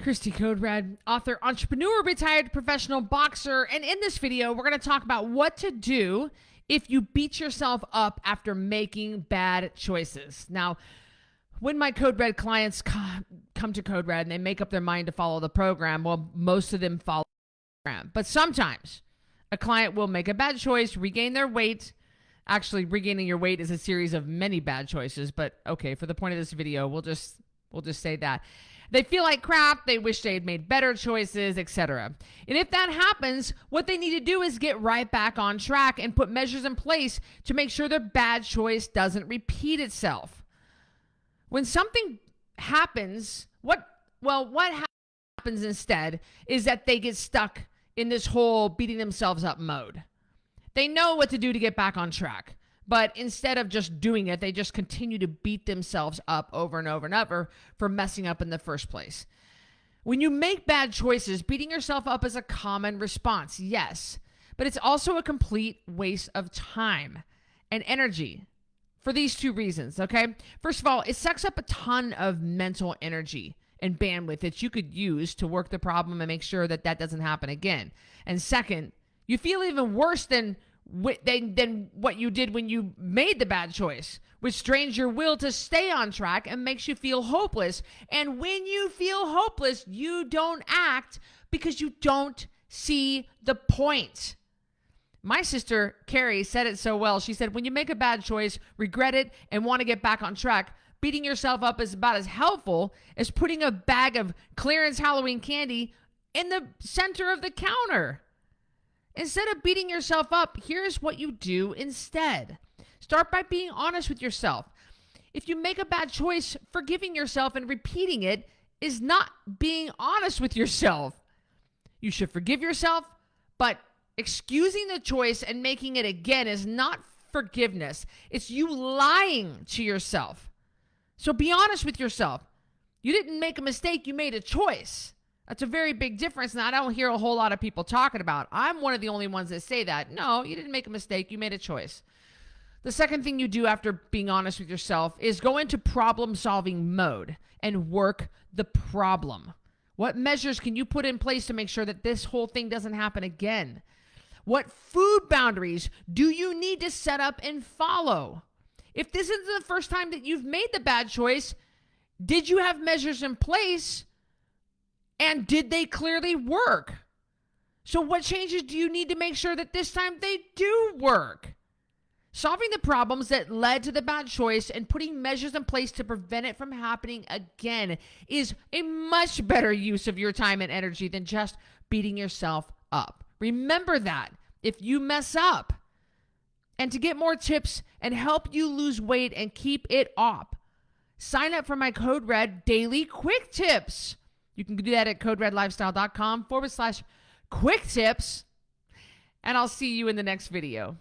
Cristy, Code Red, author, entrepreneur, retired professional boxer. And in this video, we're going to talk about what to do if you beat yourself up after making bad choices. Now, when my Code Red clients come to Code Red and they make up their mind to follow the program, well, most of them follow the program. But sometimes a client will make a bad choice, regain their weight. Actually, regaining your weight is a series of many bad choices. But okay, for the point of this video, we'll just say that. They feel like crap, they wish they had made better choices, etc. And if that happens, what they need to do is get right back on track and put measures in place to make sure their bad choice doesn't repeat itself. When something happens, what happens instead is that they get stuck in this whole beating themselves up mode. They know what to do to get back on track. But instead of just doing it, they just continue to beat themselves up over and over and over for messing up in the first place. When you make bad choices, beating yourself up is a common response, yes. But it's also a complete waste of time and energy for these two reasons, okay? First of all, it sucks up a ton of mental energy and bandwidth that you could use to work the problem and make sure that that doesn't happen again. And second, you feel even worse than what you did when you made the bad choice, which strains your will to stay on track and makes you feel hopeless. And when you feel hopeless, you don't act because you don't see the point. My sister, Carrie, said it so well. She said, when you make a bad choice, regret it, and want to get back on track, beating yourself up is about as helpful as putting a bag of clearance Halloween candy in the center of the counter. Instead of beating yourself up, here's what you do instead. Start by being honest with yourself. If you make a bad choice, forgiving yourself and repeating it is not being honest with yourself. You should forgive yourself, but excusing the choice and making it again is not forgiveness. It's you lying to yourself. So be honest with yourself. You didn't make a mistake, you made a choice. That's a very big difference, and I don't hear a whole lot of people talking about. I'm one of the only ones that say that. No, you didn't make a mistake. You made a choice. The second thing you do after being honest with yourself is go into problem-solving mode and work the problem. What measures can you put in place to make sure that this whole thing doesn't happen again? What food boundaries do you need to set up and follow? If this isn't the first time that you've made the bad choice, did you have measures in place? And did they clearly work? So what changes do you need to make sure that this time they do work? Solving the problems that led to the bad choice and putting measures in place to prevent it from happening again is a much better use of your time and energy than just beating yourself up. Remember that if you mess up. And to get more tips and help you lose weight and keep it up, sign up for my Code Red Daily Quick Tips. You can do that at coderedlifestyle.com/quick tips. And I'll see you in the next video.